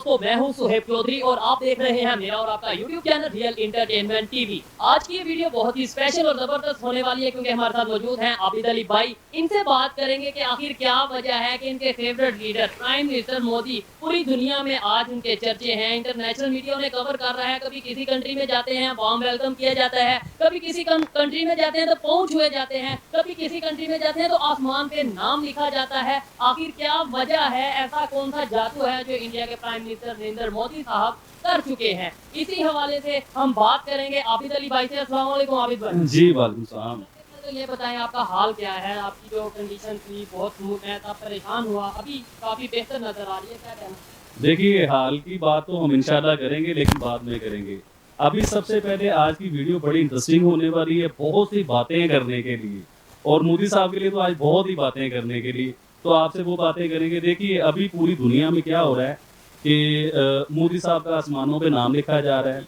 तो मैं हूं सुहेब चौधरी और आप देख रहे हैं मेरा और आपका YouTube channel real entertainment TV. आज की ये वीडियो बहुत ही स्पेशल और जबरदस्त होने वाली है क्योंकि हमारे साथ मौजूद हैं आबिद अली भाई। इनसे बात करेंगे कि आखिर क्या वजह है कि इनके favourite leader prime minister Modi पूरी दुनिया में आज उनके चर्चे हैं। इंटरनेशनल मीडिया उन्हें कवर कर रहा है। कभी किसी कंट्री में जाते हैं वार्म वेलकम किया जाता है, कभी किसी कंट्री में जाते हैं तो पहुंच हुए जाते हैं, कभी किसी कंट्री में जाते हैं तो आसमान पे नाम लिखा जाता है। आखिर क्या वजह है, ऐसा कौन सा जादू है जो इंडिया के प्राइम मिनिस्टर नरेंद्र मोदी साहब कर चुके हैं? इसी हवाले से हम बात करेंगे आबिद अली भाई से। अस्सलाम वालेकुम आबिद भाई। जी वालेकुम सलाम। तो ये बताएं आपका हाल क्या है? आपकी जो कंडीशन थी बहुत स्मूथ है, तब परेशान हुआ, अभी काफी बेहतर नजर आ रही है, क्या कहना? देखिए, हाल की बात तो हम इंशाल्लाह करेंगे, लेकिन बाद में करेंगे। अभी सबसे पहले आज की वीडियो बड़ी इंटरेस्टिंग होने वाली है, बहुत सी बातें करने के लिए, और मोदी साहब के लिए तो आज बहुत ही बातें करने के लिए, तो आपसे वो बातें करेंगे। देखिए, अभी पूरी दुनिया में क्या हो रहा है कि मोदी साहब का आसमानों पे नाम लिखा जा रहा है।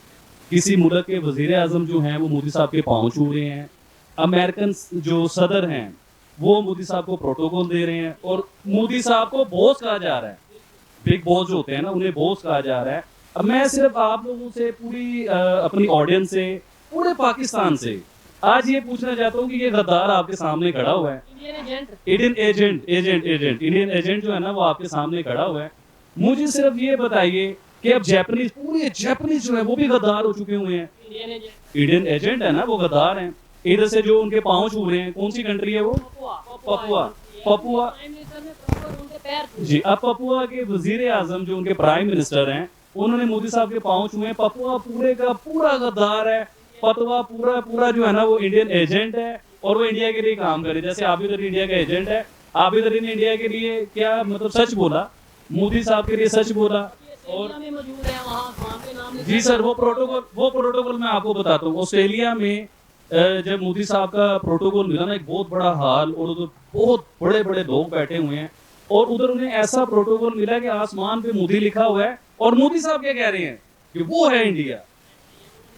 किसी मुल्क के वजीर आजम जो हैं वो मोदी साहब के पाँव छू रहे हैं। अमेरिकन जो सदर हैं वो मोदी साहब को प्रोटोकॉल दे रहे हैं, और मोदी साहब को बॉस कहा जा रहा है। बिग बॉस जो होते हैं ना, उन्हें बॉस कहा जा रहा है। अब मैं सिर्फ आप लोगों से, पूरी अपनी ऑडियंस से, पूरे पाकिस्तान से आज ये पूछना चाहता हूँ कि ये गद्दार आपके सामने खड़ा हुआ है, इंडियन एजेंट जो है ना, वो आपके सामने खड़ा हुआ है। मुझे सिर्फ ये बताइए कि अब जापानीज, पूरे जापानीज जो है वो भी गद्दार हो चुके हुए हैं। इंडियन एजेंट है ना, वो गद्दार हैं। इधर से जो उनके पाँव छू रहे हैं, कौन सी कंट्री है वो? पपुआ जी। अब पपुआ के वजीर आजम जो उनके प्राइम मिनिस्टर हैं, उन्होंने मोदी साहब के पाँव छुए हैं। पपुआ पूरे का पूरा गद्दार है। पपुआ पूरा जो है ना, वो इंडियन एजेंट है, और वो इंडिया के लिए काम करे। जैसे आबिद अली इंडिया का एजेंट है, आबिद अली ने इंडिया के लिए क्या मतलब सच बोला, मोदी साहब के लिए सच बोला। और जी सर, वो प्रोटोकॉल मैं आपको बताता हूँ। ऑस्ट्रेलिया में जब मोदी साहब का प्रोटोकॉल मिला ना, एक बहुत बड़ा हाल, और उधर बहुत बड़े बड़े लोग बैठे हुए हैं, और उधर उन्हें ऐसा प्रोटोकॉल मिला कि आसमान पे मोदी लिखा हुआ है, और मोदी साहब क्या कह रहे हैं कि वो है इंडिया।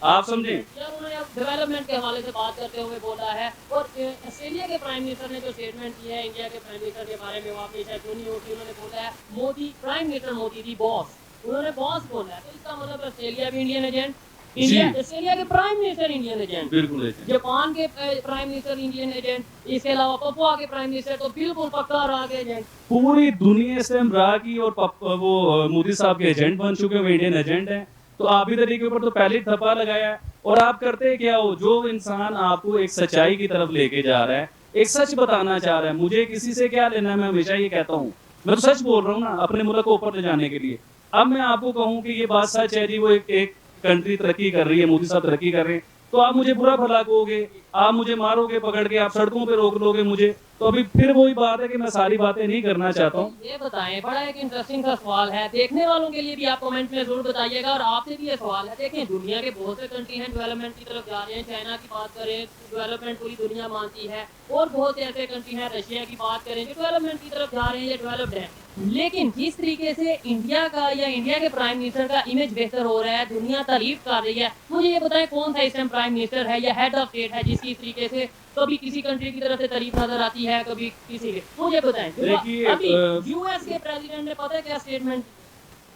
आप समझे? उन्होंने डेवलपमेंट के हवाले से बात करते हुए बोला है, और ऑस्ट्रेलिया के प्राइम मिनिस्टर ने जो स्टेटमेंट की है इंडिया के प्राइम मिनिस्टर के बारे में, वो आपने शायद सुनी होगी। उन्होंने बोला है मोदी, प्राइम मिनिस्टर मोदी दी बॉस, उन्होंने बॉस बोला है। तो इसका मतलब ऑस्ट्रेलिया भी इंडियन एजेंट, इंडिया ऑस्ट्रेलिया के प्राइम मिनिस्टर इंडियन एजेंट, बिल्कुल। जापान के प्राइम मिनिस्टर इंडियन एजेंट, इसके अलावा पपुआ के प्राइम मिनिस्टर तो बिल्कुल पक्का रहा के एजेंट। पूरी दुनिया से हम रहा की, और वो मोदी साहब के एजेंट बन चुके हैं, इंडियन एजेंट हैं। तो आबिद अली के ऊपर तो पहले ही थप्पा लगाया है। और आप करते क्या हो? जो इंसान आपको एक सच्चाई की तरफ लेके जा रहा है, एक सच बताना चाह रहा है, मुझे किसी से क्या लेना है, मैं हमेशा ये कहता हूँ, मैं तो सच बोल रहा हूँ ना, अपने मुल्क को ऊपर ले जाने के लिए। अब मैं आपको कहूँ कि ये बात सच है जी, वो एक कंट्री तरक्की कर रही है, मोदी साहब तरक्की कर रहे हैं, तो आप मुझे बुरा भला कहोगे, आप मुझे मारोगे पकड़ के, आप सड़कों पे रोक लोगे मुझे। तो अभी फिर वही बात है कि मैं सारी बातें नहीं करना चाहता हूँ। ये बताएं, बड़ा एक इंटरेस्टिंग सा सवाल है, देखने वालों के लिए भी आप कमेंट में जरूर बताइएगा, और आपसे भी ये सवाल है। देखें, दुनिया के बहुत से कंट्री हैं डेवलपमेंट की तरफ जा रहे हैं। चाइना की बात करें, डेवलपमेंट पूरी दुनिया मानती है, और बहुत से ऐसे कंट्री हैं, रशिया की बात करें, जो डेवलपमेंट की तरफ जा रहे हैं, ये डेवलप्ड है। लेकिन जिस तरीके से इंडिया का या इंडिया के प्राइम मिनिस्टर का इमेज बेहतर हो रहा है, दुनिया तारीफ कर रही है, मुझे ये बताएं कौन सा इस टाइम प्राइम मिनिस्टर है या हेड ऑफ स्टेट है जिसकी इस तरीके से कभी किसी कंट्री की तरफ से तारीफ नजर आती है, कभी किसी के? मुझे बताएं। अभी यूएस के प्रेसिडेंट ने पता है क्या स्टेटमेंट?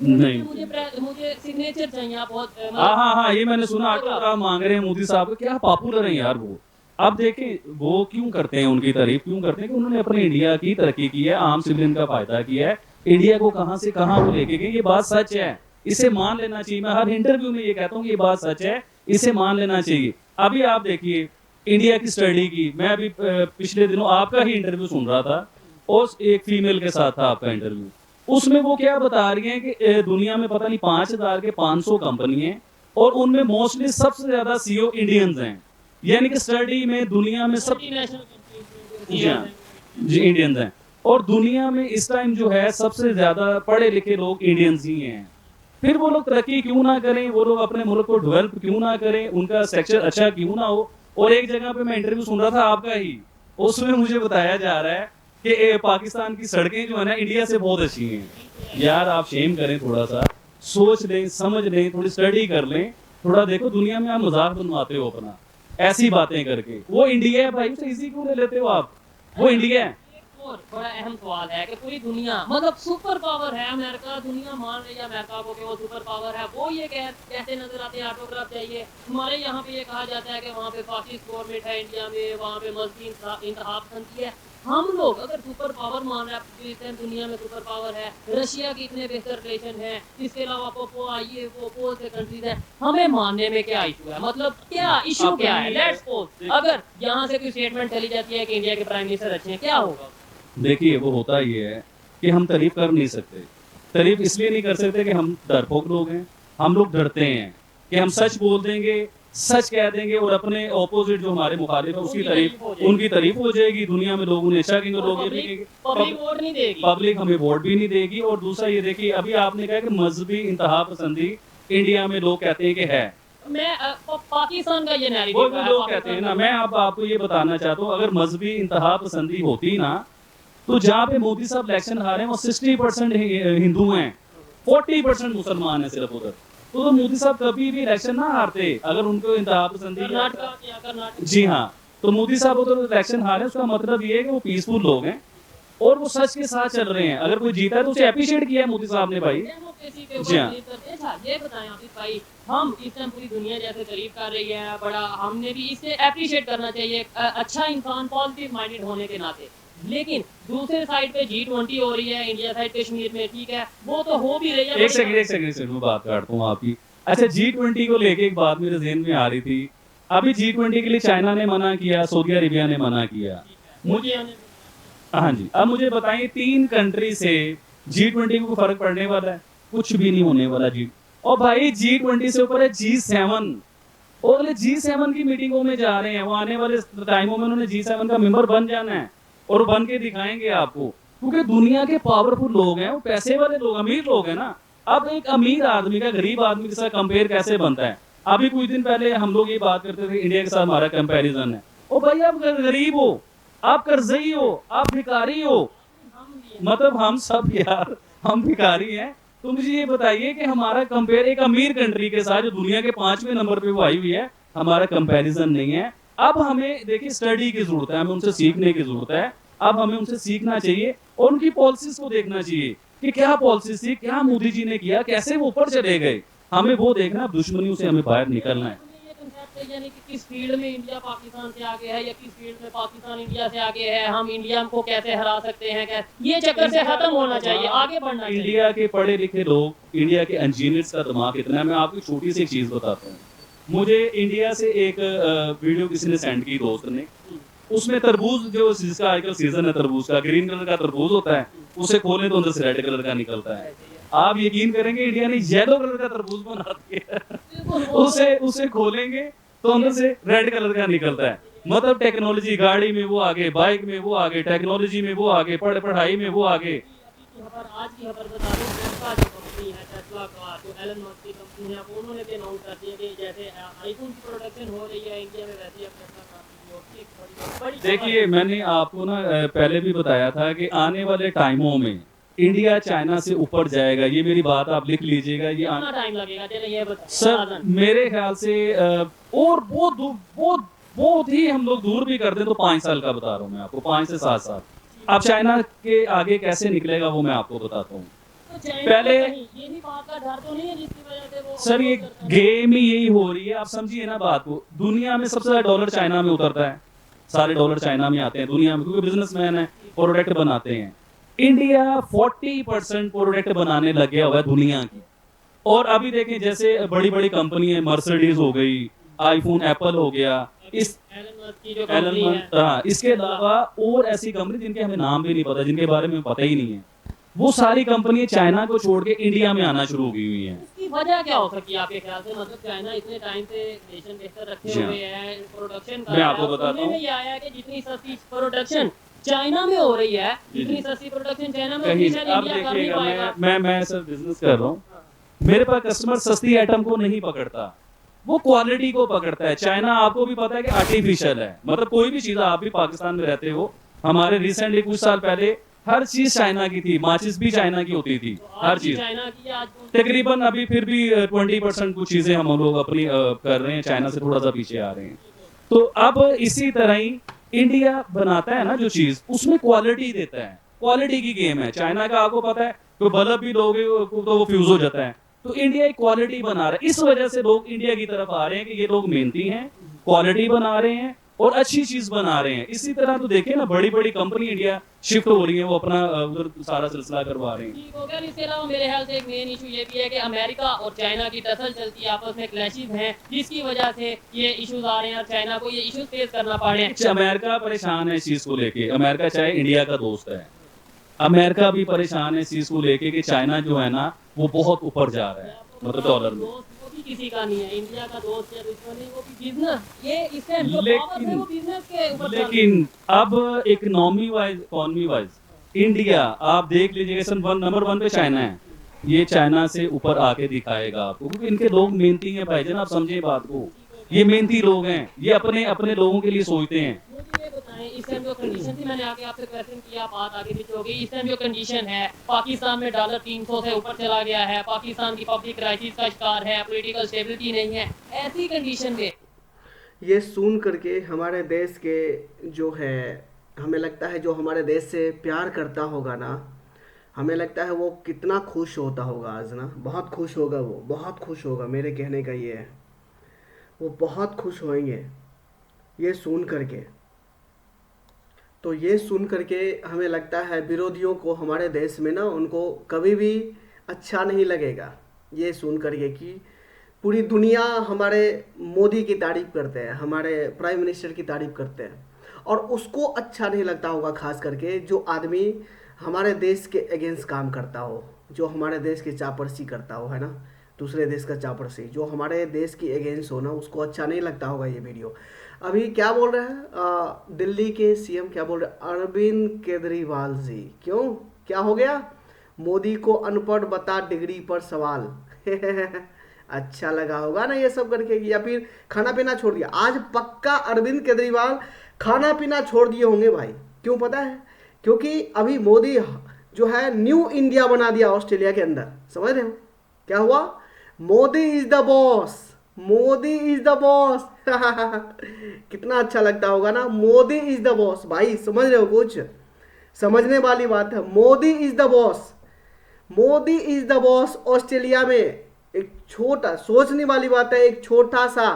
नहीं, मुझे सिग्नेचर चाहिए। आप बहुत हाँ, ये मैंने सुना, ऑटोग्राफ मांग रहे हैं मोदी साहब को। क्या पॉपुलर है यार वो। अब देखें वो क्यों करते हैं, उनकी तारीफ क्यों करते हैं कि उन्होंने अपने इंडिया की तरक्की की है, आम सिविलियन का फायदा किया है, इंडिया को कहां से कहां वो लेके गए। ये बात सच है, इसे मान लेना चाहिए। मैं हर इंटरव्यू में ये कहता हूँ कि ये बात सच है, इसे मान लेना चाहिए। अभी आप देखिए इंडिया की स्टडी की, मैं अभी पिछले दिनों आपका ही इंटरव्यू सुन रहा था, और एक फीमेल के साथ था आपका इंटरव्यू। उसमें वो क्या बता रही हैं कि दुनिया में पता नहीं 5,000 के 500 कंपनी है, और उनमें मोस्टली सबसे ज्यादा सीईओ इंडियंस हैं। यानी कि स्टडी में दुनिया में सब जी इंडियंस हैं, और दुनिया में इस टाइम जो है सबसे ज्यादा पढ़े लिखे लोग इंडियंस ही हैं। फिर वो लोग तरक्की क्यों ना करें, वो लोग अपने मुल्क को डेवलप क्यों ना करें, उनका सेक्टर अच्छा क्यों ना हो। और एक जगह पे मैं इंटरव्यू सुन रहा था आपका ही, उसमें मुझे बताया जा रहा है कि पाकिस्तान की सड़कें जो है ना इंडिया से बहुत अच्छी हैं। यार आप शेम करें, थोड़ा सा सोच लें, समझ लें, थोड़ी स्टडी कर लें, थोड़ा देखो। दुनिया में आप मजाक बनवाते हो अपना ऐसी बातें करके। वो इंडिया है भाई, उसे इजी क्यों ले लेते हो आप? वो इंडिया है। और बड़ा अहम सवाल है कि पूरी दुनिया मतलब सुपर पावर है अमेरिका, दुनिया मान रही है अमेरिका को कि वो सुपर पावर है, वो ये कहते नजर आते हैं ऑटोग्राफ चाहिए। हमारे यहाँ पे ये कहा जाता है कि वहाँ पे फासिस्ट गवर्नमेंट है इंडिया में, वहाँ पे मजहबी इंतहाब पसंदी है। हम लोग अगर सुपर पावर मान रहे हैं, इस टाइम दुनिया में सुपर पावर है, रशिया की इतने बेहतर रिलेशन है, इसके अलावा पोपो से कंट्रीज है, हमें मानने में क्या इशू है? मतलब क्या इशू क्या है? लेट्स सपोज अगर यहाँ से कोई स्टेटमेंट चली जाती है कि इंडिया के प्राइम मिनिस्टर अच्छे हैं, क्या होगा? देखिए वो होता ये है कि हम तारीफ कर नहीं सकते। तारीफ इसलिए नहीं कर सकते कि हम डरपोक लोग हैं, हम लोग डरते हैं कि हम सच बोल देंगे, सच कह देंगे और अपने ऑपोजिट जो हमारे मुखालिफ है उसकी तारीफ, उनकी तारीफ हो जाएगी, दुनिया में लोग उन्हें अच्छा कहेंगे, लोग ये देखेंगे, पब्लिक वोट नहीं देगी, पब्लिक हमें वोट भी नहीं देगी। और दूसरा ये देखिए, अभी आपने कहा कि मजहबी इंतहा पसंदी इंडिया में लोग कहते हैं कि है, मैं पाकिस्तान का ये वो भी लोग कहते हैं ना। मैं अब आपको ये बताना चाहता हूँ, अगर मजहबी इंतहा पसंदी होती ना, तो जहाँ पे मोदी साहब इलेक्शन हारे हैं वो 60% हिंदू हैं, 40% मुसलमान है सिर्फ उधर। तो मोदी साहब कभी भी इलेक्शन ना हारते अगर उनको इंतहा पसंदी। कर्नाटक, जी हाँ, तो मोदी साहब उधर इलेक्शन हारे, उसका मतलब ये है कि वो पीसफुल लोग हैं और वो सच के साथ चल रहे हैं। अगर कोई जीता है तो उसे अप्रिशिएट किया है मोदी साहब ने भाई। जी हाँ, ये बताएं आसिफ भाई, हम इस टाइम पूरी दुनिया जैसे तारीफ कर रही है, बड़ा हमने भी इसे अप्रिशिएट करना चाहिए, अच्छा इंसान पॉजिटिव माइंडेड होने के नाते। लेकिन दूसरे साइड पे G20 हो रही है, इंडिया साइड कश्मीर में, ठीक है, वो तो हो भी रही है। एक सेकंड मैं बात काटता हूँ आपकी। अच्छा, G20 को लेके एक बात मेरे ज़हन में आ रही थी। अभी G20 के लिए चाइना ने मना किया, सऊदी अरेबिया ने मना किया, मुझे हाँ जी। अब मुझे बताइए 3 कंट्री से G20 को फर्क पड़ने वाला है? कुछ भी नहीं होने वाला जी। और भाई G20 से ऊपर है G7, और अगले G7 की मीटिंगों में जा रहे हैं, वो आने वाले टाइमों में उन्होंने G7 का मेंबर बन जाना है और बन के दिखाएंगे आपको, क्योंकि दुनिया के पावरफुल लोग हैं, वो पैसे वाले लोग, अमीर लोग हैं ना। अब एक अमीर आदमी का गरीब आदमी के साथ कंपेयर कैसे बनता है? अभी कुछ दिन पहले हम लोग ये बात करते थे इंडिया के साथ हमारा कंपैरिजन है। ओ भाई, आप गरीब हो, आप कर्जई हो, आप भिखारी हो, मतलब हम सब यार, हम भिखारी हैं। तो मुझे ये बताइए कि हमारा कंपेयर एक अमीर कंट्री के साथ जो दुनिया के 5वें नंबर पे वो आई हुई है, हमारा कंपैरिजन नहीं है। अब हमें देखिए स्टडी की जरूरत है, हमें उनसे सीखने की जरूरत है। अब हमें उनसे सीखना चाहिए और उनकी पॉलिसीज को देखना चाहिए कि क्या पॉलिसीज थी, क्या मोदी जी ने किया, कैसे वो ऊपर चले गए, हमें वो देखना। दुश्मनियों से हमें बाहर निकलना है। यानी कि किस फील्ड में इंडिया पाकिस्तान से आगे है या किस फील्ड में पाकिस्तान इंडिया से आगे है, हम इंडिया को कैसे हरा सकते हैं, कैसे, ये चक्कर से खत्म होना चाहिए, आगे बढ़ना चाहिए। इंडिया के पढ़े लिखे लोग, इंडिया के इंजीनियर्स का दिमाग कितना है। मैं आपको छोटी सी एक चीज बताता हूँ। मुझे इंडिया से एक वीडियो किसी ने सेंड की, दोस्त ने, उसमें तरबूज, जो जिसका आजकल सीजन है तरबूज का, ग्रीन कलर का तरबूज होता है, उसे खोले तो अंदर से रेड कलर का निकलता है। आप यकीन करेंगे इंडिया ने येलो कलर का तरबूज बना दिया, उसे खोलेंगे तो अंदर से रेड कलर का निकलता है। मतलब टेक्नोलॉजी, गाड़ी में वो आगे, बाइक में वो आगे, टेक्नोलॉजी में वो आगे, पढ़ाई में वो आगे। आज की खबर बता दूं, टेस्ला जो कंपनी है, टेस्ला का जो एलन मस्क की कंपनी है, उन्होंने भी अनाउंस कर दिया कि जैसे आईफोन की प्रोडक्शन हो रही है इंडिया में, वैसे अब टेस्ला का देखिए, मैंने आपको ना पहले भी बताया था कि आने वाले टाइमों में इंडिया चाइना से ऊपर जाएगा। ये मेरी बात आप लिख लीजिएगा। ये कितना टाइम लगेगा चलिए ये बताइए सर, मेरे ख्याल से और बहुत ही हम लोग दूर भी कर दें तो 5 साल का बता रहा हूँ मैं आपको, 5 से 7 साल। अब चाइना के आगे कैसे निकलेगा वो मैं आपको बताता हूँ। पहले ये भी बात का डर तो नहीं है जिसकी वजह से वो, सर ये गेम ही यही हो रही है, आप समझिए ना बात को। दुनिया में सबसे ज्यादा डॉलर चाइना में उतरता है, सारे डॉलर चाइना में आते हैं दुनिया में, क्योंकि बिजनेसमैन है, प्रोडक्ट बनाते हैं। इंडिया 40% प्रोडक्ट बनाने लग गया हुआ है दुनिया की। और अभी देखें जैसे बड़ी बड़ी कंपनी है, मर्सिडीज हो गई, आईफोन, एप्पल हो गया, इसके अलावा और ऐसी कंपनी जिनके हमें नाम भी नहीं पता, जिनके बारे में पता ही नहीं है, वो सारी कंपनी चाइना को छोड़ के इंडिया में आना शुरू हो गई हुई हैं। इसकी वजह क्या हो सकती है आपके ख्याल से? मतलब चाइना इतने टाइम से नेशन बेहतर रखे हुए है, प्रोडक्शन का, मैं आपको बताता हूं, में ये आया है कि जितनी सस्ती प्रोडक्शन चाइना में हो रही है, जितनी सस्ती प्रोडक्शन चाइना में होती है, अब देखिएगा, मैं सर बिजनेस कर रहा हूँ, मेरे पास कस्टमर सस्ती आइटम को नहीं पकड़ता, वो क्वालिटी को पकड़ता है। चाइना आपको भी पता है कि आर्टिफिशियल है, मतलब कोई भी चीज, आप भी पाकिस्तान में रहते हो, हमारे रिसेंटली कुछ साल पहले हर चीज चाइना की थी, माचिस भी चाइना की होती थी, हर चीज तकरीबन। अभी फिर भी 20% कुछ चीजें हम लोग अपनी कर रहे हैं, चाइना से थोड़ा सा पीछे आ रहे हैं। तो अब इसी तरह ही इंडिया बनाता है ना जो चीज, उसमें क्वालिटी देता है, क्वालिटी की गेम है। चाइना का आपको पता है, कोई बल्ब भी दोगे तो वो फ्यूज हो जाता है। तो इंडिया एक क्वालिटी बना रहा है, इस वजह से लोग इंडिया की तरफ आ रहे हैं कि ये लोग मेहनती हैं, क्वालिटी बना रहे हैं और अच्छी चीज बना रहे हैं। इसी तरह तो देखिए ना, बड़ी बड़ी कंपनी इंडिया शिफ्ट हो रही है, वो अपना उधर सारा सिलसिला करवा रहे हैं। ठीक हो गया। इसके अलावा मेरे ख्याल से एक मेन इशू ये भी है कि अमेरिका और चाइना की टसल चलती है, आपस में क्लैशेस हैं, जिसकी वजह से ये इश्यूज आ रहे हैं और चाइना को ये इश्यूज फेस करना पड़ रहे हैं। अमेरिका परेशान है इस चीज को लेके। अमेरिका चाहे इंडिया का दोस्त है, अमेरिका भी परेशान है इस चीज को लेके कि चाइना जो है ना वो बहुत ऊपर जा रहा है, मतलब डॉलर में। दोस्त वो भी किसी का नहीं है, इंडिया का दोस्त या दुश्मन नहीं, वो भी बिजनेस, ये इससे जो पावर है वो बिजनेस के ऊपर। लेकिन अब इकोनॉमी वाइज इंडिया आप देख लीजिएगा, नंबर 1 पे चाइना है। ये चाइना से ऊपर आके दिखाएगा आपको, क्योंकि इनके लोग मेहनती हैं भाईजान, आप समझे बात को। ये मेहनती लोग हैं, ये अपने अपने लोगों के लिए सोचते हैं। मुझे ये बताएं, इस टाइम जो कंडीशन थी, मैंने आके आपसे क्वेश्चन किया, बात आगे पीछे हो गई। इस टाइम जो कंडीशन है, पाकिस्तान में डॉलर 300 से ऊपर चला गया है, पाकिस्तान की पब्लिक क्राइसिस का शिकार है, पॉलिटिकल स्टेबिलिटी नहीं है। ऐसी कंडीशन में ये सुन करके हमारे देश के जो है, हमें लगता है जो हमारे देश से प्यार करता होगा ना, हमें लगता है वो कितना खुश होता होगा आज ना। बहुत खुश होगा, वो बहुत खुश होगा। मेरे कहने का ये है, वो बहुत खुश होंगे ये सुन करके। तो ये सुन करके हमें लगता है विरोधियों को हमारे देश में ना, उनको कभी भी अच्छा नहीं लगेगा ये सुन करके कि पूरी दुनिया हमारे मोदी की तारीफ करते हैं, हमारे प्राइम मिनिस्टर की तारीफ करते हैं, और उसको अच्छा नहीं लगता होगा खास करके जो आदमी हमारे देश के अगेंस्ट काम करता हो, जो हमारे देश की चापलूसी करता हो, है ना, दूसरे देश का चापलूसी जो हमारे देश की अगेंस्ट हो ना, उसको अच्छा नहीं लगता होगा ये वीडियो। अभी क्या बोल रहे हैं दिल्ली के सीएम, क्या बोल रहे हैं, अरविंद केजरीवाल जी, क्यों क्या हो गया, मोदी को अनपढ़ बता डिग्री पर सवाल। अच्छा लगा होगा ना ये सब करके, या फिर खाना पीना छोड़ दिया। आज पक्का अरविंद केजरीवाल खाना पीना छोड़ दिए होंगे भाई। क्यों पता है? क्योंकि अभी मोदी जो है न्यू इंडिया बना दिया ऑस्ट्रेलिया के अंदर, समझ रहे हो क्या हुआ? Modi is the boss, Modi is the boss. कितना अच्छा लगता होगा ना, मोदी इज द बॉस भाई, समझ रहे हो? कुछ समझने वाली बात है, Modi is the boss, Modi is the boss. Australia में एक छोटा, सोचने वाली बात है, एक छोटा सा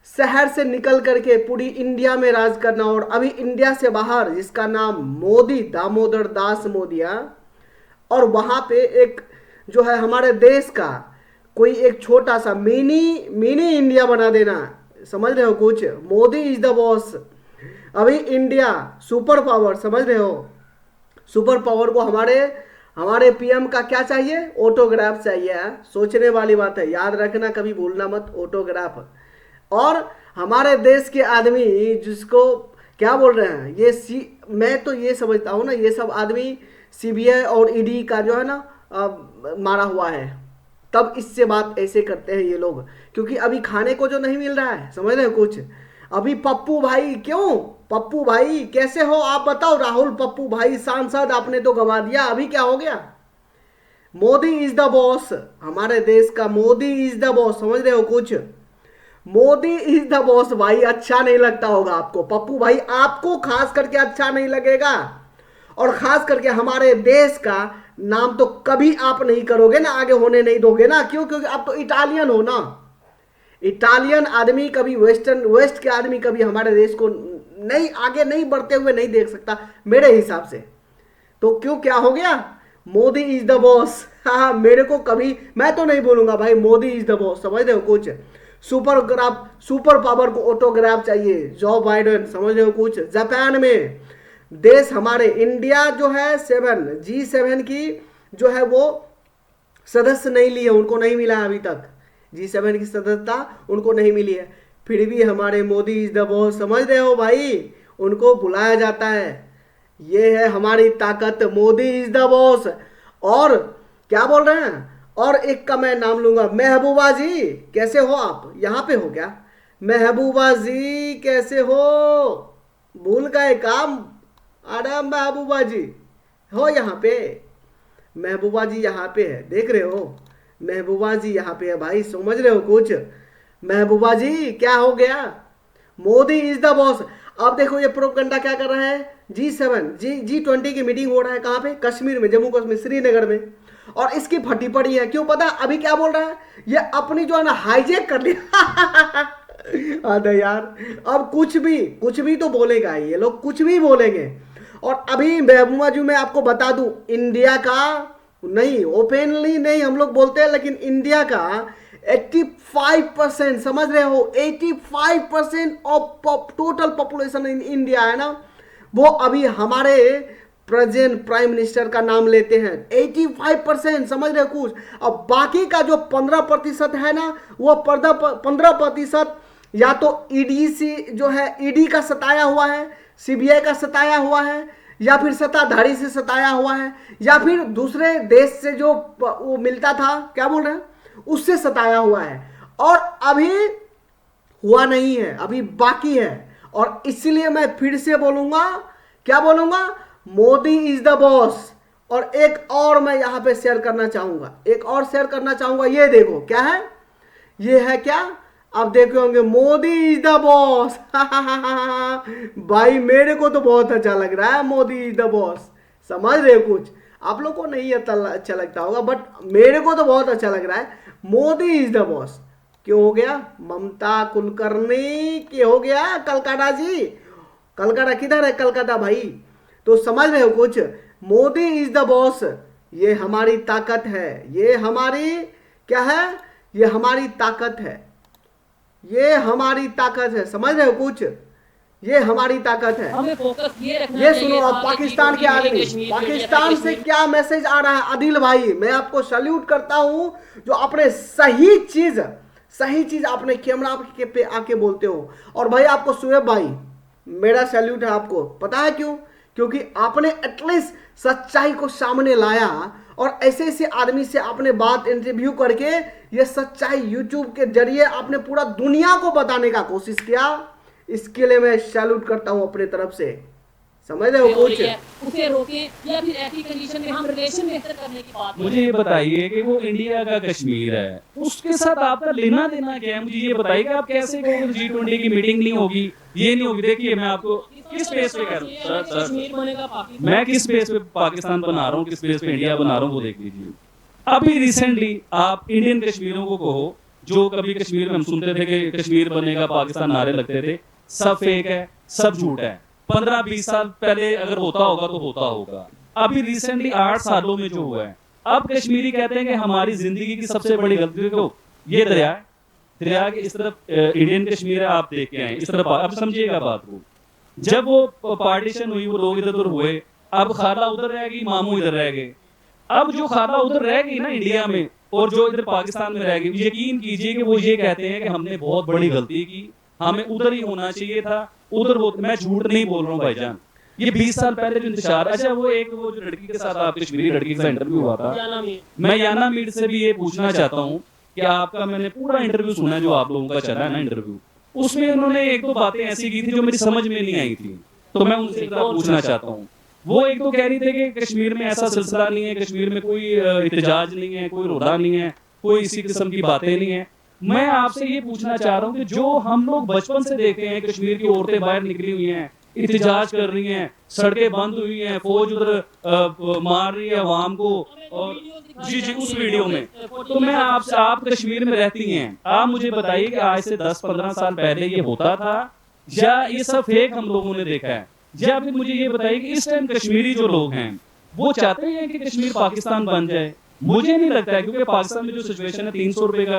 शहर से निकल करके पूरी इंडिया में राज करना, और अभी इंडिया से बाहर जिसका नाम मोदी, दामोदर दास मोदिया, और वहां पे एक जो है हमारे देश का कोई एक छोटा सा मिनी इंडिया बना देना, समझ रहे हो? कुछ मोदी इज द बॉस। अभी इंडिया सुपर पावर, समझ रहे हो? सुपर पावर को हमारे पीएम का क्या चाहिए? ऑटोग्राफ चाहिए। सोचने वाली बात है, याद रखना, कभी भूलना मत, ऑटोग्राफ। और हमारे देश के आदमी जिसको क्या बोल रहे हैं ये मैं तो ये समझता हूँ ना, ये सब आदमी सीबीआई और ईडी का जो है ना मारा हुआ है, तब इससे बात ऐसे करते हैं ये लोग, क्योंकि अभी खाने को जो नहीं मिल रहा है, समझ रहे हो? कुछ अभी पप्पू भाई, क्यों पप्पू भाई कैसे हो आप बताओ? राहुल पप्पू भाई सांसद आपने तो गंवा दिया, अभी क्या हो गया? मोदी इज द बॉस, हमारे देश का मोदी इज द बॉस, समझ रहे हो? कुछ मोदी इज द बॉस भाई। अच्छा नहीं लगता होगा आपको पप्पू भाई, आपको खास करके अच्छा नहीं लगेगा, और खास करके हमारे देश का नाम तो कभी आप नहीं करोगे ना, आगे होने नहीं दोगे ना। क्यों? क्योंकि आप तो इटालियन हो ना, इटालियन आदमी कभी वेस्ट के आदमी कभी हमारे देश को नहीं आगे नहीं बढ़ते हुए नहीं देख सकता मेरे हिसाब से। तो क्यों, क्या हो गया? Modi is the boss. हाँ, मेरे को कभी, मैं तो नहीं बोलूंगा भाई मोदी इज द बॉस, समझ रहे हो? कुछ सुपर पावर को ऑटोग्राफ चाहिए, जो बाइडेन, समझ रहे हो? कुछ जापान में देश हमारे इंडिया जो है G7 की जो है वो सदस्य नहीं ली है, उनको नहीं मिला है अभी तक, G7 की सदस्यता उनको नहीं मिली है, फिर भी हमारे मोदी इज द बॉस, समझ रहे हो भाई? उनको बुलाया जाता है। ये है हमारी ताकत, मोदी इज द बॉस। और क्या बोल रहे हैं, और एक का मैं नाम लूंगा, महबूबा जी कैसे हो आप? यहाँ पे हो क्या? महबूबा जी कैसे हो? भूल गए काम? अरे महबूबा जी हो यहाँ पे, महबूबा जी यहाँ पे है, देख रहे हो? महबूबा जी यहाँ पे है भाई, समझ रहे हो? कुछ महबूबा जी क्या हो गया? Modi is the boss. अब देखो ये प्रोपगंडा क्या कर रहा है, G20 की मीटिंग हो रहा है कहाँ पे, कश्मीर में, जम्मू कश्मीर, श्रीनगर में, और इसकी फटी पड़ी है। क्यों पता, अभी क्या बोल रहा है, ये अपनी जो है ना हाईजैक कर लिया। अरे यार, अब कुछ भी तो बोलेगा, ये लोग कुछ भी बोलेंगे। और अभी महबूबा जी मैं आपको बता दूं, इंडिया का नहीं, ओपनली नहीं हम लोग बोलते हैं, लेकिन इंडिया का 85%, समझ रहे हो, 85% of total population in India है ना, वो अभी हमारे प्रेजेंट प्राइम मिनिस्टर का नाम लेते हैं। 85%, समझ रहे हो कुछ। अब बाकी का जो 15% है ना, वो 15% या तो ईडी से जो है, ईडी का सताया हुआ है, सीबीआई का सताया हुआ है, या फिर सत्ताधारी से सताया हुआ है, या फिर दूसरे देश से जो वो मिलता था, क्या बोल रहे हैं, उससे सताया हुआ है, और अभी हुआ नहीं है, अभी बाकी है। और इसलिए मैं फिर से बोलूंगा, क्या बोलूंगा, मोदी इज द बॉस। और एक और मैं यहां पे शेयर करना चाहूंगा, ये देखो क्या है, ये है क्या, आप देखे होंगे, मोदी इज द बॉस। भाई मेरे को तो बहुत अच्छा लग रहा है, मोदी इज द बॉस, समझ रहे हो कुछ, आप लोग को नहीं अच्छा लगता होगा, बट मेरे को तो बहुत अच्छा लग रहा है, मोदी इज द बॉस। क्यों हो गया, ममता कुलकर्णी की हो गया, कलकत्ता जी, कलकत्ता किधर है, कलकत्ता भाई, तो समझ रहे हो कुछ, मोदी इज द बॉस, ये हमारी ताकत है, ये हमारी क्या है, ये हमारी ताकत है, ये हमारी ताकत है, समझ रहे हो कुछ, ये हमारी ताकत है। हमें फोकस ये रखना ये चाहिए सुनो, था अब कि पाकिस्तान के आदमी, कश्मीर पाकिस्तान से क्या मैसेज आ रहा है, आदिल भाई मैं आपको सल्यूट करता हूं, जो आपने सही चीज आपने कैमरा पे आके बोलते हो। और भाई आपको शुएब भाई मेरा सैल्यूट है आपको, पता है क्यों, क्योंकि आपने एटलीस्ट सच्चाई को सामने लाया, और ऐसे ऐसे आदमी से आपने बात इंटरव्यू करके ये सच्चाई यूट्यूब के जरिए आपने पूरा दुनिया को बताने का कोशिश किया, इसके लिए मैं सैल्यूट करता हूं अपने तरफ से, समझ रहे हो कुछ। उसे रोके या फिर ऐसी कंडीशन में हम रिलेशन बेहतर करने की बात, मुझे ये बताइए कि वो इंडिया का कश्मीर है, उसके साथ आपका लेना देना क्या है, मुझे ये बताइए कि आप कैसे कहोगे G20 की मीटिंग नहीं होगी, ये नहीं होगी। देखिए मैं आपको किस बेस पे कह रहा हूँ सर, मैं किस बेस पे पाकिस्तान बना रहा हूँ, किस बेस पे इंडिया बना रहा हूँ, वो देख लीजिए। अभी रिसेंटली आप इंडियन कश्मीरियों को कहो, जो कभी कश्मीर में हम सुनते थे कि कश्मीर बनेगा पाकिस्तान, नारे लगते थे, सब फेक है, सब झूठ है। 15-20 साल पहले अगर होता होगा तो होता होगा। अभी रिसेंटली 8 सालों में जो हुआ है, अब कश्मीरी कहते हैं कि हमारी जिंदगी की सबसे बड़ी गलती, देखो ये दरिया है, दरिया के इस तरफ इंडियन कश्मीर है, आप देख के आए इस तरफ, अब समझिएगा बात को। जब वो पार्टीशन हुई, वो लोग इधर उधर हुए, अब खाला उधर रह गई, मामू इधर रह गए। अब जो खाला उधर रह गई ना इंडिया में, और जो इधर पाकिस्तान में रह गई, यकीन कीजिए कि वो ये कहते हैं कि हमने बहुत बड़ी गलती की, हमें उधर ही होना चाहिए था, उधर वो, मैं झूठ नहीं बोल रहा हूँ भाईजान, ये 20 साल पहले जो इंतजार, अच्छा वो जो लड़की के साथ, आप कश्मीरी लड़की का इंटरव्यू हुआ था, मैं याना मीट से भी ये पूछना चाहता हूँ कि आपका, मैंने पूरा इंटरव्यू सुना जो आप लोगों का चला है ना इंटरव्यू, उसमें उन्होंने 1-2 बातें ऐसी की थी जो मेरी समझ में नहीं आई थी, तो मैं उनसे पूछना चाहता हूँ। वो एक तो कह रही थे कि कश्मीर में ऐसा सिलसिला नहीं है, कश्मीर में कोई एहतजाज नहीं है, कोई रोला नहीं है, कोई इसी किस्म की बातें नहीं है। मैं आपसे ये पूछना चाह रहा हूँ कि जो हम लोग बचपन से देखते हैं, कश्मीर की औरतें बाहर निकली हुई हैं, एहतजाज कर रही हैं, सड़कें बंद हुई हैं, फौज उधर मार रही है आवाम को, और जी उस वीडियो में, तो मैं आपसे, आप कश्मीर में रहती हैं, आप मुझे बताइए कि आज से 10-15 साल पहले ये होता था, या ये सब फेक हम लोगों ने देखा है, या फिर मुझे ये बताइए कि इस टाइम कश्मीरी जो लोग हैं वो चाहते हैं कि कश्मीर पाकिस्तान बन जाए। मुझे नहीं लगता है, क्योंकि पाकिस्तान में जो सिचुएशन है, 300 रुपए का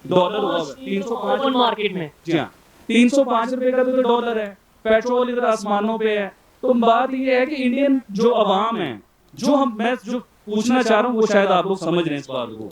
डॉलर हुआ, 305 मार्केट में, जी हाँ 305 रुपए का तो डॉलर है, पेट्रोल इधर आसमानों पे है। तो बात ये है कि इंडियन जो अवाम है, मैं जो पूछना चाह रहा हूँ वो शायद आप लोग समझ रहे हैं इस बात को,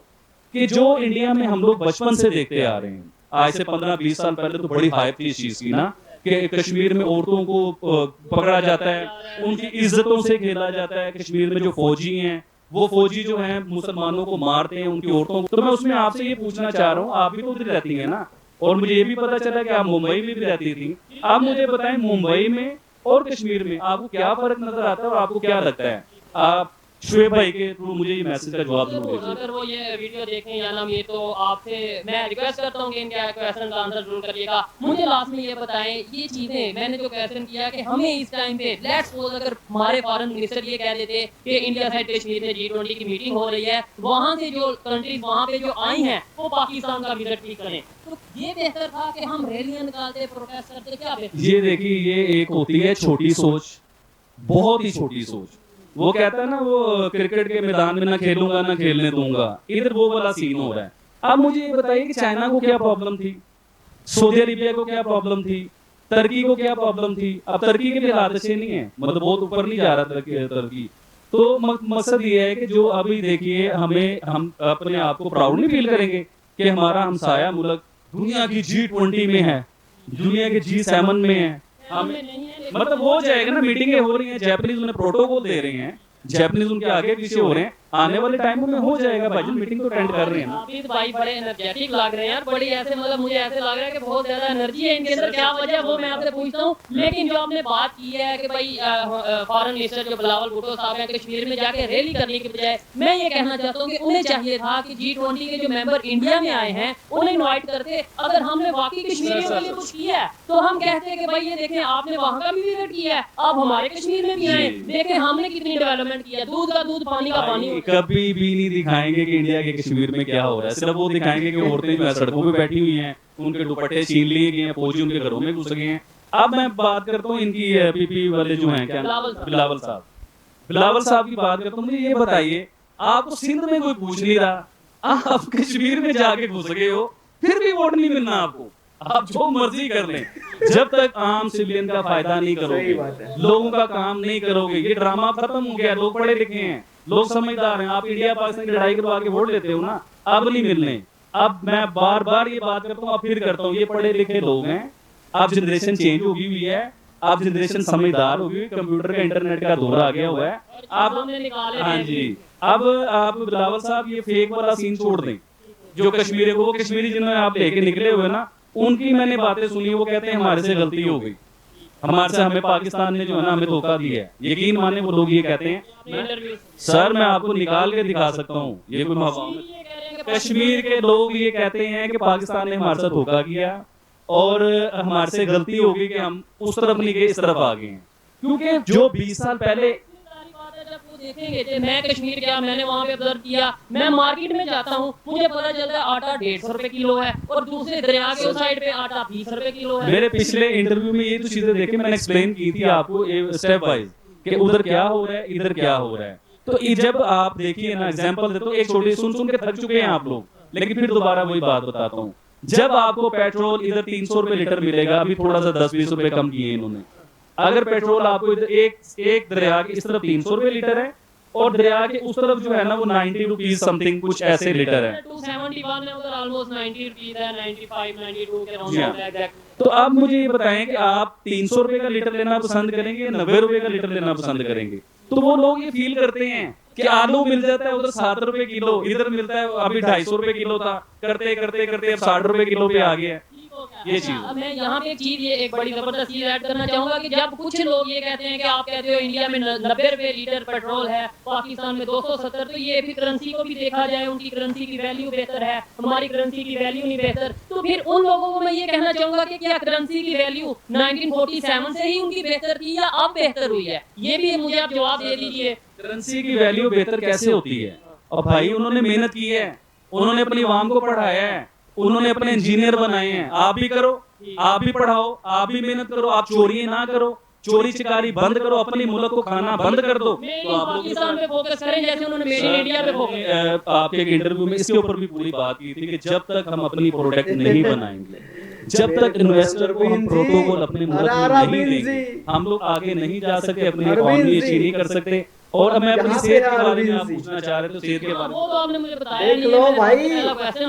कि जो इंडिया में हम लोग बचपन से देखते आ रहे हैं, आज से 15-20 साल पहले तो बड़ी हाइप थी इस चीज की ना, कि कश्मीर में औरतों को पकड़ा जाता है, उनकी इज्जतों से खेला जाता है, कश्मीर में जो फौजी हैं वो फौजी जो हैं मुसलमानों को मारते हैं, उनकी औरतों को। तो मैं उसमें आपसे ये पूछना चाह रहा हूँ, आप भी तो उधर रहती हैं ना, और मुझे ये भी पता चला कि आप मुंबई में भी रहती थी, आप मुझे बताएं मुंबई में और कश्मीर में आपको क्या फर्क नजर आता है, और आपको क्या लगता है, आप शुएब भाई के थ्रू मुझे ये मैसेज का जवाब जरूर दीजिए। अगर वो ये वीडियो देखें या नाम ये, तो आपसे मैं रिक्वेस्ट करता हूँ कि इनके क्वेश्चन का आंसर जरूर करिएगा। मुझे लास्ट में ये बताएं, ये चीजें मैंने जो क्वेश्चन किया कि हमें इस टाइम पे लेट्स सपोज अगर हमारे फॉरेन मिनिस्टर ये कह देते कि इंडिया साइड कश्मीर में G20 की मीटिंग हो रही है, वहाँ से जो कंट्रीज वहाँ पे जो आई हैं वो पाकिस्तान का विजिट भी करें, तो ये बेहतर था कि हम रैलियां निकालते, प्रोटेस्ट करते, क्या बेहतर? ये देखिए, ये एक होती है छोटी सोच, बहुत ही छोटी सोच। वो कहता है ना, वो क्रिकेट के मैदान में ना खेलूंगा ना खेलने दूंगा, इधर वो वाला सीन हो रहा है। अब मुझे ये बताइए कि चाइना को क्या प्रॉब्लम थी, सऊदी अरेबिया को क्या प्रॉब्लम थी, तुर्की को क्या प्रॉब्लम थी? अब तुर्की के भी हालात अच्छे नहीं है, मतलब बहुत ऊपर नहीं जा रहा तुर्की। तो मकसद ये है कि जो अभी देखिए, हम अपने आप को प्राउड नहीं फील करेंगे कि हमारा हमसाया मुल्क दुनिया की G20 में है, दुनिया के G7 में है। हम मतलब हो जाएगा ना, मीटिंगें हो रही हैं, जापानीज उन्हें प्रोटोकॉल दे रहे हैं, जापानीज उनके आगे पीछे हो रहे हैं, आने वाले टाइम में हो जाएगा भाई, मीटिंग तो अटेंड कर रहे हैं ना। हाफिज भाई बड़े एनर्जेटिक लग रहे हैं यार, बड़ी ऐसे मतलब मुझे ऐसे लग रहा है कि बहुत ज्यादा एनर्जी है इनके अंदर, क्या वजह है वो मैं आपसे पूछता हूँ। लेकिन जो आपने बात की है कि भाई फॉरेन मिनिस्टर जो बिलावल भुट्टो साहब हैं, कश्मीर में जाके रैली करने के बजाय, मैं ये कहना चाहता हूँ कि उन्हें चाहिए था कि G20 के जो मेंबर इंडिया में आए हैं उन्हें इन्वाइट करते। अगर हमने वाकई कश्मीरियों के लिए कुछ किया है तो हम कहते हैं कि भाई ये देखें आपने वहाँ का भी विजिट किया है, आप हमारे कश्मीर में भी आए, देखें हमने कितनी डेवलपमेंट किया, दूध का दूध पानी का पानी। कभी भी नहीं दिखाएंगे कि इंडिया के कश्मीर में क्या हो रहा है, सिर्फ वो दिखाएंगे कि औरतें जो है सड़कों पे बैठी हुई हैं, उनके दुपट्टे छीन लिए गए हैं, फौजी उनके घरों में घुस गए हैं। अब मैं बात करता हूँ इनकी पीपी वाले जो हैं, क्या बिलावल साहब की बात करता हूँ। मुझे ये बताइए, आपको सिंध में कोई पूछ नहीं रहा, आप कश्मीर में जाके घुस गए हो, फिर भी वोट नहीं मिलना आपको, आप जो मर्जी कर लें। जब तक आम सिविलियन का फायदा नहीं करोगे, लोगों का काम नहीं करोगे, ये ड्रामा खत्म हो गया। लोग पढ़े लिखे हैं, लोग समझदार हैं। आप इंडिया पाकिस्तान की लड़ाई करवा के वोट लेते हो ना, अब नहीं मिलने। अब मैं बार बार ये बात करता हूँ, अब फिर करता हूँ, ये पढ़े लिखे लोग हैं, अब जनरेशन चेंज हो गई हुई है, अब जनरेशन समझदार हो गई, कंप्यूटर का इंटरनेट का दौर आ गया हुआ है। अब हाँ जी, अब आप बिलावल साहब ये फेक वाला सीन छोड़ दें। जो कश्मीरी को, वो कश्मीरी जिन्होंने आप लेके निकले हुए ना, उनकी मैंने बातें सुनी, वो कहते हैं हमारे से गलती हो गई, हमें पाकिस्तान ने जो है ना हमें धोखा दिया है। यकीन माने वो लोग ये कहते हैं। सर मैं आपको निकाल के दिखा सकता हूँ, ये कोई कश्मीर के लोग ये कहते हैं कि पाकिस्तान ने हमारे साथ धोखा किया और हमारे से गलती हो गई कि हम उस तरफ नहीं गए, इस तरफ आ गए हैं। क्योंकि जो 20 साल पहले देखेंगे, मैं कश्मीर गया, मैंने वहाँ पे ऑब्जर्व किया, मैं मार्केट में जाता हूँ, मुझे पता चलता है आटा 150 रुपए किलो है और दूसरे दरिया के उस साइड पे आटा 20 रुपए किलो है। मेरे पिछले इंटरव्यू में ये तो चीजें देखे, मैंने एक्सप्लेन की थी आपको स्टेप वाइज कि उधर क्या हो रहा है, इधर क्या हो रहा है। तो जब आप देखिए ना, एग्जाम्पल देता हूँ, एक छोटी सुन के थक चुके हैं आप लोग, लेकिन फिर दोबारा वही बात बताता हूँ। जब आपको पेट्रोल इधर 300 रुपए लीटर मिलेगा, अभी थोड़ा सा 10-20 रुपए कम किए इन्होंने। अगर पेट्रोल आपको इधर एक दरिया के इस तरफ 300 रुपए लीटर है और दरिया के उस तरफ जो है ना वो 90 रुपीज समथिंग कुछ ऐसे लीटर है। 271 में उधर ऑलमोस्ट 90 रुपीज है, 95 92 के राउंड है एग्जैक्ट। तो आप मुझे ये बताएं कि आप 300 रुपए का लीटर लेना पसंद करेंगे, 90 रुपए का लीटर लेना पसंद करेंगे? तो वो लोग ये फील करते हैं कि आलू मिल जाता है उधर 7 रुपए किलो, इधर मिलता है अभी 250 रुपए किलो था, करते करते करते अब 60 रुपए किलो पे आ गया है। ये चीज मैं यहाँ पे एक चीज, ये एक बड़ी जबरदस्त चीज ऐड करना चाहूंगा कि जब कुछ लोग ये कहते हैं कि आप कहते हो इंडिया में 90 रुपए लीटर पेट्रोल है, पाकिस्तान में 270, तो ये भी करेंसी को भी देखा जाए, उनकी करेंसी की वैल्यू बेहतर है, हमारी करेंसी की वैल्यू नहीं बेहतर। तो फिर उन लोगों को मैं ये कहना चाहूंगा कि क्या करेंसी की वैल्यू 1947 से ही उनकी बेहतर थी या अब बेहतर हुई है? ये भी मुझे आप जवाब दे दीजिए। करेंसी की वैल्यू बेहतर कैसे होती है? और भाई उन्होंने मेहनत की है, उन्होंने अपनी आवाम को पढ़ाया है, उन्होंने अपने इंजीनियर बनाए हैं। आप भी करो, आप भी पढ़ाओ, आप भी मेहनत करो, आप चोरी ना करो, चोरी चिकारी बंद करो, अपने मुल्क को खाना बंद कर दो। तो आप पाकिस्तान पे फोकस करें जैसे उन्होंने मेड इन इंडिया पे फोकस। आपके एक इंटरव्यू में इसके ऊपर भी पूरी बात की थी कि जब तक हम अपनी प्रोडक्ट नहीं बनाएंगे, जब तक इन्वेस्टर को हम प्रोटोकॉल अपने मुल्क में नहीं देंगे, हम लोग आगे नहीं जा सकते, अपनी इकोनॉमी अचीव नहीं कर सकते। और मैं अपनी सेहत के बारे में आप पूछना चाह रहे थे, सेहत के बारे में वो तो आपने मुझे बताया देख लो भाई,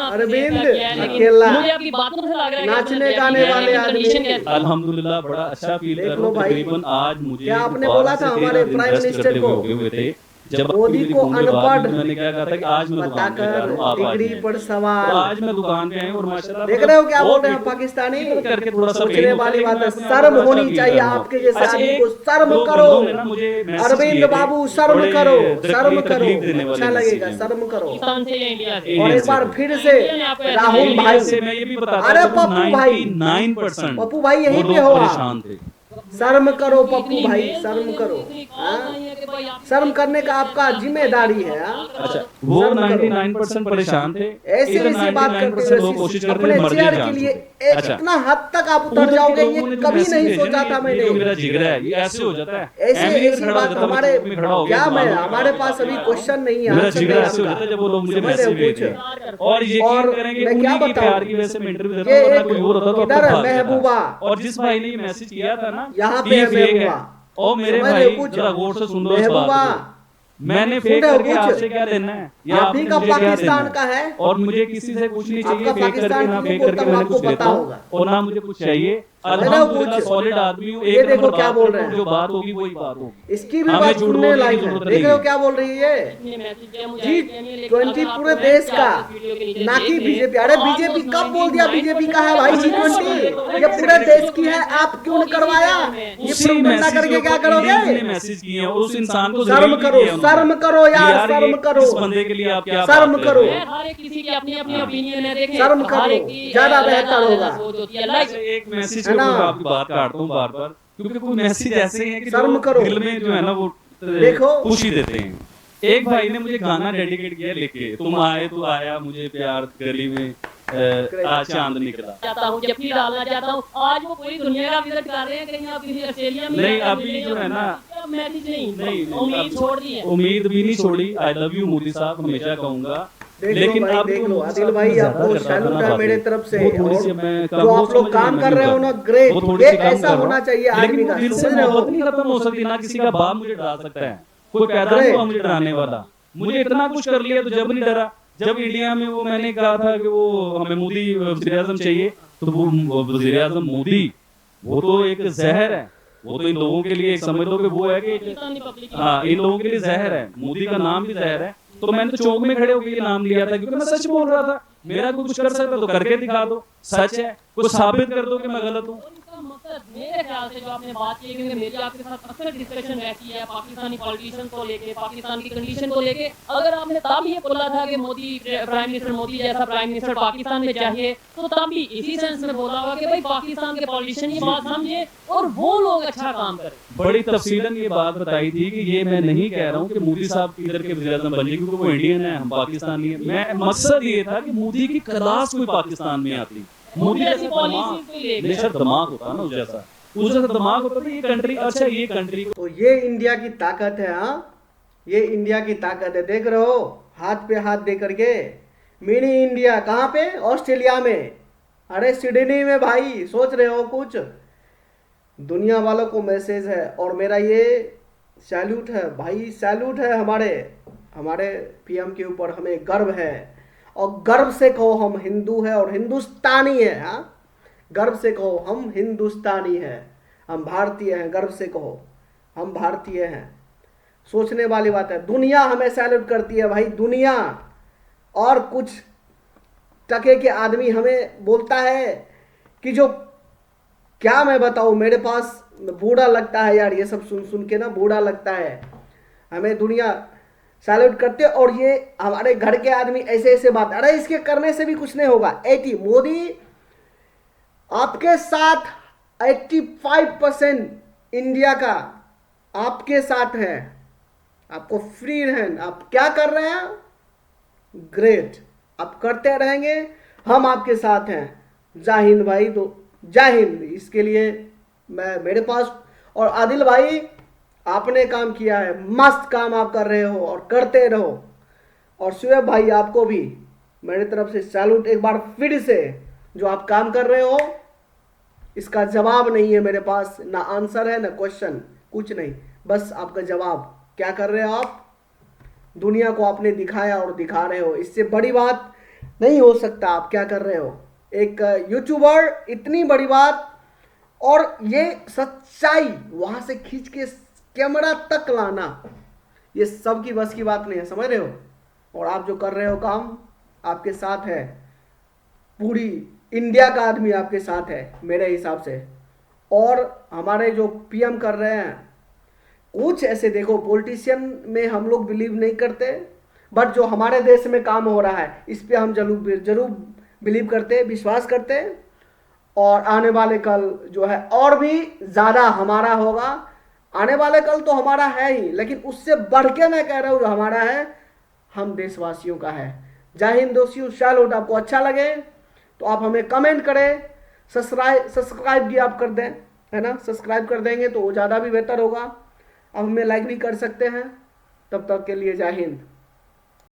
अरविंद अकेला मुझे आपकी बातों से लग रहा है नाचने गाने वाले आदमी। अल्हम्दुलिल्लाह बड़ा अच्छा फील कर रहा हूँ। तकरीबन आज मुझे क्या आपने बोला था हमारे प्राइम मिनिस्टर को हुए थे जब मोदी मेरी को फोन पे बात हुई, अनपढ़ मैंने क्या कहा था कि आज मैं दुकान पे जा बताकर रहा हूँ, आप आ डिग्री जाइए। पर तो सवाल। आज मैं दुकान पे आया हूँ और माशाल्लाह देख रहे हो क्या बोल बहुत रहे हैं मीठा- पाकिस्तानी? इधर करके थोड़ा सा सोचने पेन होता है, वाली लेकिन बात मैं है, अपने आप को शर्म बड़ा अच्छा होनी फील चाहिए कर रहा हूँ। आपके जैसे अच्छा, आदमी एक को। शर्म दो करो बंदों ने ना मुझे मैसेज अरविंद किए थे, बाबू, शर्म बड़े करो, शर्म तकलीफ करो, देने वाले अच्छा मैसेज लगेगा, हैं। शर्म करो। पाकिस्तान से या इंडिया से? और इंडियन एक बार से फिर से इंडिया ने आपको ऐसे राहुल बोला? भाई, इंडिया से मैं ये भी बताता अरे हूँ कि पप्पू भाई, 99% पप्पू भाई यहीं वो पे लोग हो आप। परेशान थे। शर्म करो पप्पू इतनी भाई, मेल शर्म नहीं है, करो। इतनी कॉल हाँ? नहीं है कि भाई आप शर्म करने का आपका जिम्मेदारी है। हाँ? अच्छा, वो शर्म करो। 99% परेशान थे, ऐसे इधर ऐसे बात करते 99% लोग हुए कोशिश कर रहे अपने थे मर चेयर जाए के जान लिए छूटे। अच्छा, इतना हद तक आप उतर उधर के जाओगे, लोगों ये ने जो कभी मैसेज नहीं भेजे सोचा ना, था ये मैंने। जो मेरा जिगरा है, ये ऐसे हो जाता है। ऐसे मैं भी नहीं ऐसी खड़ा बात होता था, मैं हमारे, चौक में खड़ा हो गया, क्या मैं, दुकानों में हमारे खड़ा पास होकर अभी बात कर रहा क्वेश्चन नहीं है, हूँ। मेरा आंसर जिगरा नहीं ऐसे हो जाता है आपका। जब वो लोग मुझे समझ रहे हो मैसेज कुछ? भेजते हैं और यकीन और करेंगे मैं क्या उन्हीं की बताऊं, प्यार की वजह से मैं इंटरव्यू देता ये हूँ, वरना एक कोई और होता तो अब किधर तक है भाग जाता। महबूबा, और जिस भाई ने ये मैसेज किया था ना यहाँ कि पे ये है फेक है, महबूबा। और मेरे समझ रहे हो भाई कुछ? जरा गौर से सुन लो इस बात महबूबा, को, मैंने सुन फेक रहे हो करके कुछ? आपसे क्या लेना है या आप ही आपने का मुझे क्या देना पाकिस्तान का है। और मुझे किसी से कुछ नहीं चाहिए आपका फेक करके, पाकिस्तान ना क्यों फेक बोलता करके हूँ मैंने आपको कुछ पता लेता हूँ होगा। और ना मुझे कुछ चाहिए। समझ रहे हो अल्हम्दुलिल्लाह कुछ? सॉलिड आदमी हूँ, ये एक देखो नंबर क्या बात बोल करता रहे हूँ, हैं। जो बात होगी वही बात होगी। इसकी भी हमें बात झूठ सुनने बोलने की लायक है। जरूरत देख नहीं रहे हो है। क्या बोल रही है इतने मैसेज दिए मुझे जी? आइडिया नहीं है, लेकिन 20 अगर आप पूरे कमेंट देश से का, आप इस वीडियो के नीचे ना कि देख लें, बीजेपी। अरे तो बीजेपी almost कब बोल दिया 99% बीजेपी का है भाई अच्छा, G20? ये पूरे देश की है, आप क्यों नहीं करवाया? ये उसी प्रोपेगेंडा मैसेज करके क्या इंडियंस ने करोगे? मैसेज किए हैं और उस इंसान को शर्म जलील भी करो, किया उन्होंने। शर्म करो यार, यार शर्म ये करो। इस बंदे के लिए आप क्या शर्म बात कर करो। रहे हैं? हर एक किसी की अपनी अपनी ओपिनियन है, देखें शर्म कर हर लो, एक की ज्यादा अलग बेहतर अलग होगा। सोच होती है। अच्छा, लाइक एक मैसेज है के ना? ऊपर आपकी बात काटता हूँ बार बार, क्योंकि कोई मैसेज ऐसे हैं कि शर्म जो करो। दिल में जो है ना वो देखो। खुशी देते हैं। एक भाई ने मुझे गाना डेडिकेट किया लिख के, तुम आए तो आया मुझे प्यार गली में आज चांद निकला। चाहता हूँ, जब भी डालना चाहता हूँ। आज वो पूरी दुनिया का विजिट कर रहे हैं, कहीं आप किसी ऑस्ट्रेलिया में नहीं, जाकर अभी मिले जो या है ना, मैसेज नहीं, नहीं, उम्मीद छोड़ दी है। उम्मीद भी नहीं छोड़ी। आई लव यू मोदी साहब हमेशा कहूंगा, देख लो लेकिन भाई, अब देख वो लो मोदी आदिल साहब भाई, ज्यादा आपको करता था सैल्यूट ना है बातें, मेरे तरफ से। वो थोड़ी और सी मैं जो आप लोग काम कर रहे हो ना, ग्रेट, वो थोड़ी ये सी कम ऐसा कर रहा होना हूं। चाहिए आदमी लेकिन का। वो दिल से समझ रहे हो? मोहब्बत नहीं खत्म हो सकती ना, किसी का बाप मुझे डरा सकता है, कोई पैदा नहीं हुआ मुझे डराने वाला। मुझे इतना कुछ कर लिया तो जब नहीं डरा। जब इंडिया में वो मैंने कहा था कि वो हमें मोदी वज़ीर आज़म चाहिए, तो वो वज़ीर आज़म मोदी वो तो एक जहर है, वो तो इन लोगों के लिए समझ लो कि वो है कि पाकिस्तानी पब्लिक की हाँ, इन लोगों के लिए जहर है। मोदी का नाम भी जहर है। तो मैंने तो चौक में खड़े होकर ये नाम लिया था, क्योंकि मैं सच बोल रहा था। मेरा कोई कुछ कर सकता तो करके दिखा दो, सच है, कुछ साबित कर दो कि मैं गलत हूँ। और इसका मकसद मेरे ख्याल से जो आपने बात की है, क्योंकि मेरी आपके साथ अक्सर डिस्कशन रहती है पाकिस्तानी पॉलिटिशियन को लेके, पाकिस्तान की कंडीशन को लेके। अगर आपने तब ये बोला था कि मोदी, प्राइम मिनिस्टर मोदी जैसा प्राइम मिनिस्टर पाकिस्तान में चाहिए, तो तब भी इसी सेंस में बोला होगा कि भाई पाकिस्तान के पॉलिटिशियन ये बात समझे और वो लोग अच्छा काम करें। बड़ी तफसीलन ये बात बताई थी कि ये मैं नहीं कह रहा हूँ कि मोदी साहब इधर के वज़ीर आज़म बन जाए, क्योंकि वो इंडियन है, हम पाकिस्तानी है। मैं मकसद ये था कि मोदी की क्लास कोई पाकिस्तान में आती, मोदी जैसा दिमाग, जैसा दिमाग होता ना, उस जैसा दिमाग होता तो ये कंट्री, अच्छा ये कंट्री तो ये इंडिया की ताकत है। हाँ, ये इंडिया की ताकत है। देख रहे हो, हाथ पे हाथ दे करके मिनी इंडिया। कहाँ पे? ऑस्ट्रेलिया में। अरे सिडनी में भाई, सोच रहे हो कुछ? दुनिया वालों को मैसेज है और मेरा ये सैल्यूट है भाई, सैल्यूट है हमारे पीएम के ऊपर। हमें गर्व है और गर्व से कहो हम हिंदू है और हिंदुस्तानी है। हाँ, गर्व से कहो हम हिंदुस्तानी हैं, हम भारतीय हैं। गर्व से कहो हम भारतीय हैं। सोचने वाली बात है। दुनिया हमें सैल्यूट करती है भाई, दुनिया। और कुछ टके के आदमी हमें बोलता है कि जो, क्या मैं बताऊं, मेरे पास बूढ़ा लगता है यार, ये सब सुन सुन के ना बूढ़ा लगता है। हमें दुनिया सैल्यूट करते और ये हमारे घर के आदमी ऐसे ऐसे बात। अरे इसके करने से भी कुछ नहीं होगा। मोदी आपके साथ 85% इंडिया का आपके साथ है, आपको फ्री हैंड। आप क्या कर रहे हैं? ग्रेट, आप करते रहेंगे, हम आपके साथ हैं। जय हिंद भाई। तो जय हिंद। इसके लिए मैं, मेरे पास, और आदिल भाई आपने काम किया है, मस्त काम आप कर रहे हो और करते रहो। और शुएब भाई आपको भी मेरी तरफ से सैल्यूट एक बार फिर से। जो आप काम कर रहे हो इसका जवाब नहीं है मेरे पास, ना आंसर है ना क्वेश्चन, कुछ नहीं, बस आपका जवाब। क्या कर रहे हो आप? दुनिया को आपने दिखाया और दिखा रहे हो। इससे बड़ी बात नहीं हो सकता। आप क्या कर रहे हो? एक यूट्यूबर, इतनी बड़ी बात, और ये सच्चाई वहां से खींच के कैमरा तक लाना, ये सब की बस की बात नहीं है, समझ रहे हो। और आप जो कर रहे हो काम, आपके साथ है पूरी इंडिया का आदमी, आपके साथ है मेरे हिसाब से। और हमारे जो पीएम कर रहे हैं कुछ ऐसे, देखो पॉलिटिशियन में हम लोग बिलीव नहीं करते, बट जो हमारे देश में काम हो रहा है इस पे हम जरूर बिलीव करते, विश्वास करते। और आने वाले कल जो है और भी ज़्यादा हमारा होगा। आने वाले कल तो हमारा है ही, लेकिन उससे बढ़ के मैं कह रहा हूँ जो हमारा है, हम देशवासियों का है। जय हिंद दोस्तों। सैल्यूट। आपको अच्छा लगे तो आप हमें कमेंट करें, सब्सक्राइब भी आप कर दें, है ना। सब्सक्राइब कर देंगे तो ज़्यादा भी बेहतर होगा। अब हमें लाइक भी कर सकते हैं। तब तक के लिए जय हिंद।